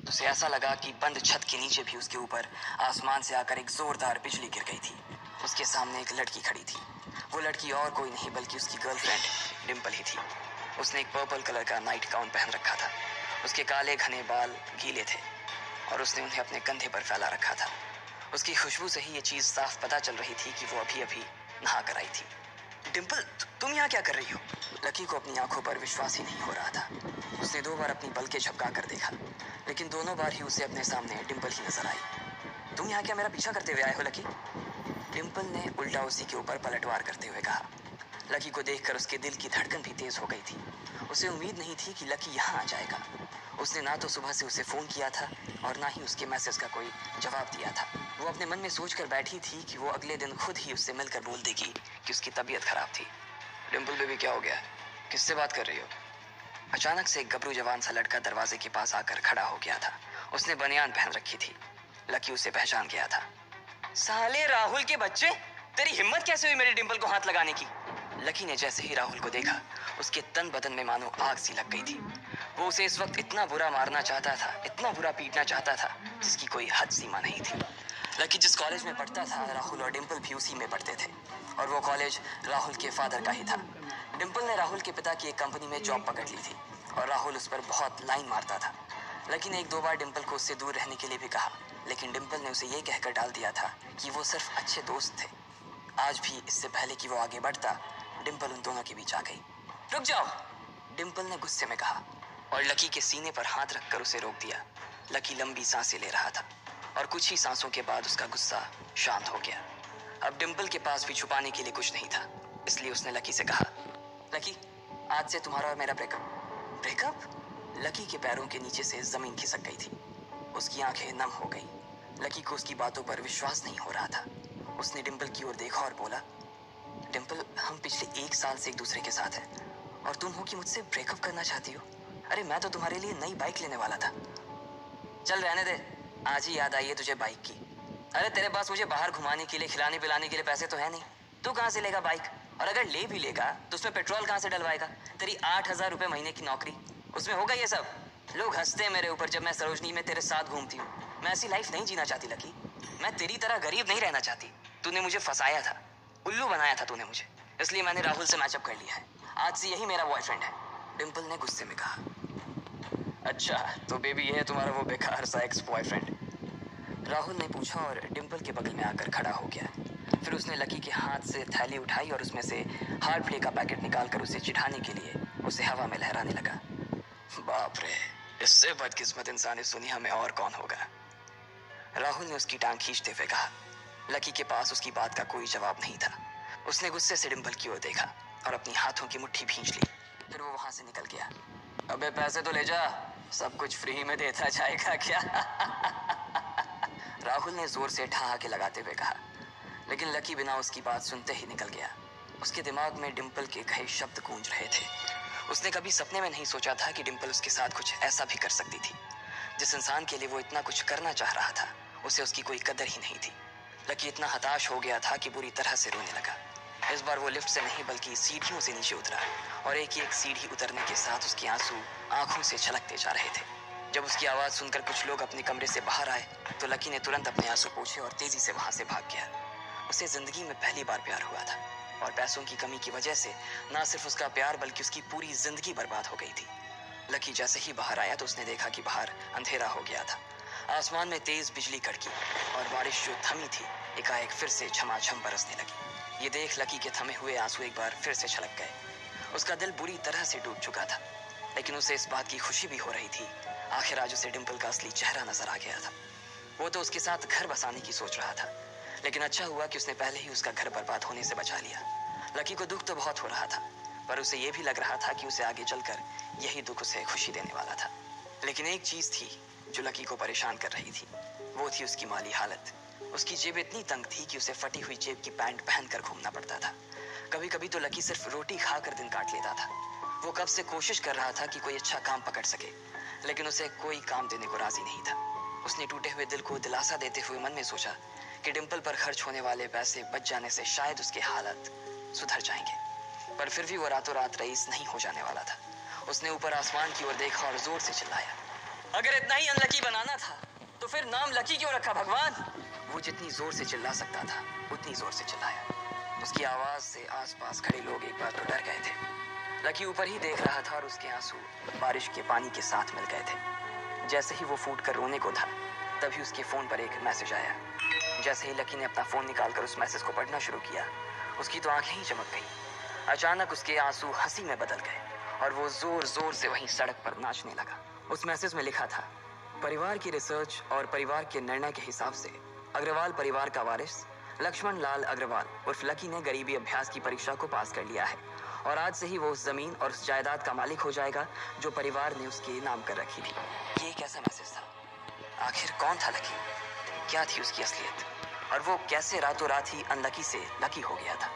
तो उसे ऐसा लगा कि बंद छत के नीचे भी उसके ऊपर आसमान से आकर एक जोरदार बिजली गिर गई थी। उसके सामने एक लड़की खड़ी थी। वो लड़की और कोई नहीं बल्कि उसकी गर्लफ्रेंड डिम्पल ही थी। उसने एक पर्पल कलर का नाइट गाउन पहन रखा था। उसके काले घने बाल गीले थे और उसने उन्हें अपने कंधे पर फैला रखा था। उसकी खुशबू से ही ये चीज़ साफ पता चल रही थी कि वो अभी अभी नहा कर आई थी। डिम्पल, तुम यहाँ क्या कर रही हो? लकी को अपनी आंखों पर विश्वास ही नहीं हो रहा था। उसने 2 बार अपनी पलकें झपका कर देखा, लेकिन दोनों बार ही उसे अपने सामने डिम्पल ही नजर आई। तुम यहाँ क्या मेरा पीछा करते हुए आए हो लकी? डिम्पल ने उल्टा उसी के ऊपर पलटवार करते हुए कहा। लकी को देखकर उसके दिल की धड़कन भी तेज हो गई थी। उसे उम्मीद नहीं थी कि लकी यहाँ आ जाएगा। उसने ना तो सुबह से उसे फ़ोन किया था और ना ही उसके मैसेज का कोई जवाब दिया था। वो अपने मन में सोच कर बैठी थी कि वो अगले दिन खुद ही उससे मिलकर बोल देगी कि उसकी तबीयत खराब थी। डिम्पल बेबी, क्या हो गया? किससे बात कर रही हो? अचानक से एक गबरू जवान सा लड़का दरवाजे के पास आकर खड़ा हो गया था। उसने बनियान पहन रखी थी। लकी उसे पहचान गया था। साले राहुल के बच्चे, तेरी हिम्मत कैसे हुई मेरे डिम्पल को हाथ लगाने की? लकी ने जैसे ही राहुल को देखा, उसके तन बदन में मानो आग सी लग गई थी। वो उसे इस वक्त इतना बुरा मारना चाहता था, इतना बुरा पीटना चाहता था, जिसकी कोई हद सीमा नहीं थी। लकी जिस कॉलेज में पढ़ता था, राहुल और डिम्पल भी उसी में पढ़ते थे और वो कॉलेज राहुल के फादर का ही था। डिम्पल ने राहुल के पिता की एक कंपनी में जॉब पकड़ ली थी और राहुल उस पर बहुत लाइन मारता था। लकी ने 1-2 बार डिम्पल को उससे दूर रहने के लिए भी कहा, लेकिन डिम्पल ने उसे ये कहकर डाल दिया था कि वो सिर्फ अच्छे दोस्त थे। आज भी इससे पहले कि वो आगे बढ़ता, डिम्पल उन दोनों के बीच आ गई। रुक जाओ, डिम्पल ने गुस्से में कहा और लकी के सीने पर हाथ रखकर उसे रोक दिया। लकी लंबी सांसें ले रहा था और कुछ ही सांसों के बाद उसका गुस्सा शांत हो गया। अब डिम्पल के पास भी छुपाने के लिए कुछ नहीं था, इसलिए उसने लकी से कहा, लकी, आज से तुम्हारा और मेरा ब्रेकअप। ब्रेकअप? लकी के पैरों के नीचे से जमीन खिसक गई थी। उसकी आंखें नम हो गई। लकी को उसकी बातों पर विश्वास नहीं हो रहा था। उसने डिम्पल की ओर देखा और बोला, डिम्पल, हम पिछले 1 साल से एक दूसरे के साथ हैं और तुम हो कि मुझसे ब्रेकअप करना चाहती हो? अरे मैं तो तुम्हारे लिए नई बाइक लेने वाला था। चल रहने दे, आज ही याद आई है तुझे बाइक की। अरे तेरे पास मुझे बाहर घुमाने के लिए, खिलाने पिलाने के लिए पैसे तो है नहीं। तू कहाँ से लेगा बाइक? और अगर ले भी लेगा तो उसमें पेट्रोल कहाँ से डलवाएगा? तेरी 8,000 रुपये महीने की नौकरी, उसमें होगा ये सब? लोग हंसते हैं मेरे ऊपर जब मैं सरोजनी में तेरे साथ घूमती हूँ। मैं ऐसी लाइफ नहीं जीना चाहती लकी। मैं तेरी तरह गरीब नहीं रहना चाहती। तूने मुझे फंसाया था, उल्लू बनाया था तूने मुझे, इसलिए मैंने राहुल से मैचअप कर लिया है। आज से यही मेरा बॉयफ्रेंड है, डिम्पल ने गुस्से में कहा। अच्छा, तो बेबी ये है तुम्हारा वो बेकार सा एक्स बॉयफ्रेंड? राहुल ने पूछा और डिम्पल के बगल में आकर खड़ा हो गया। फिर उसने लकी के हाथ से थैली उठाई और उसमें से हार्ड प्ले का पैकेट निकालकर उसे चिढ़ाने के लिए उसे हवा में लहराने लगा। बाप रे, इससे बदकिस्मत इंसान इस दुनिया में और कौन होगा? राहुल ने उसकी टांग खींचते हुए कहा। लकी के पास उसकी बात का कोई जवाब नहीं था। उसने गुस्से से डिम्पल की ओर देखा और अपनी हाथों की मुट्ठी भींच ली। फिर वो वहां से निकल गया। अबे पैसे तो ले जा, सब कुछ फ्री में देता जाएगा क्या? राहुल ने जोर से ठहाके लगाते हुए कहा, लेकिन लकी बिना उसकी बात सुनते ही निकल गया। उसके दिमाग में डिम्पल के कहे शब्द गूंज रहे थे। उसने कभी सपने में नहीं सोचा था कि डिम्पल उसके साथ कुछ ऐसा भी कर सकती थी। जिस इंसान के लिए वो इतना कुछ करना चाह रहा था, उसे उसकी कोई कदर ही नहीं थी। लकी इतना हताश हो गया था कि बुरी तरह से रोने लगा। इस बार वो लिफ्ट से नहीं बल्कि सीढ़ियों से नीचे उतरा और एक सीढ़ी उतरने के साथ उसके आंसू आंखों से छलकते जा रहे थे। जब उसकी आवाज़ सुनकर कुछ लोग अपने कमरे से बाहर आए तो लकी ने तुरंत अपने आंसू पोंछे और तेजी से वहां से भाग गया। उसे जिंदगी में पहली बार प्यार हुआ था और पैसों की कमी की वजह से ना सिर्फ उसका प्यार बल्कि उसकी पूरी जिंदगी बर्बाद हो गई थी। लकी जैसे ही बाहर आया तो उसने देखा कि बाहर अंधेरा हो गया था। आसमान में तेज बिजली कड़की और बारिश जो थमी थी एकाएक फिर से झमाझम बरसने लगी। ये देख लकी के थमे हुए आंसू एक बार फिर से छलक गए। उसका दिल बुरी तरह से डूब चुका था, लेकिन उसे इस बात की खुशी भी हो रही थी। आखिर आज उसे डिम्पल का असली चेहरा नजर आ गया था। वो तो उसके साथ घर बसाने की सोच रहा था, लेकिन अच्छा हुआ कि उसने पहले ही उसका घर बर्बाद होने से बचा लिया। लकी को दुख तो बहुत हो रहा था, पर उसे यह भी लग रहा था कि उसे आगे चलकर यही दुख उसे खुशी देने वाला था। लेकिन एक चीज थी जो लकी को परेशान कर रही थी, वो थी उसकी माली हालत। उसकी जेब इतनी तंग थी कि उसे फटी हुई जेब की पैंट पहनकर घूमना पड़ता था। कभी कभी तो लकी सिर्फ रोटी खाकर दिन काट लेता था। वो कब से कोशिश कर रहा था कि कोई अच्छा काम पकड़ सके, लेकिन उसे कोई काम देने को राजी नहीं था। उसने टूटे हुए दिल को दिलासा देते हुए मन में सोचा कि डिम्पल पर खर्च होने वाले पैसे बच जाने से शायद उसके हालत सुधर जाएंगे। पर फिर भी वो रातों रात रईस नहीं हो जाने वाला था। उसने ऊपर आसमान की ओर देखा और जोर से चिल्लाया, अगर इतना ही अनलकी बनाना था तो फिर नाम लकी क्यों रखा भगवान? वो जितनी जोर से चिल्ला सकता था उतनी जोर से चिल्लाया। उसकी आवाज से आसपास खड़े लोग एक बार तो डर गए थे। लकी ऊपर ही देख रहा था और उसके आंसू बारिश के पानी के साथ मिल गए थे। जैसे ही वो फूट कर रोने को था तभी उसके फोन पर एक मैसेज आया। जैसे ही लकी ने अपना फोन निकालकर उस मैसेज को पढ़ना शुरू किया, उसकी तो आंखें ही चमक गई। अचानक उसके आंसू हंसी में बदल गए और वो जोर जोर से वहीं सड़क पर नाचने लगा। उस मैसेज में लिखा था, परिवार की रिसर्च और परिवार के निर्णय के हिसाब से अग्रवाल परिवार का वारिस लक्ष्मण लाल अग्रवाल उर्फ लकी ने गरीबी अभ्यास की परीक्षा को पास कर लिया है और आज से ही वो उस जमीन और उस जायदाद का मालिक हो जाएगा जो परिवार ने उसके नाम कर रखी थी। ये कैसा मैसेज था? आखिर कौन था लकी? क्या थी उसकी असलियत? और वो कैसे रातों रात ही अनलकी से लकी हो गया था?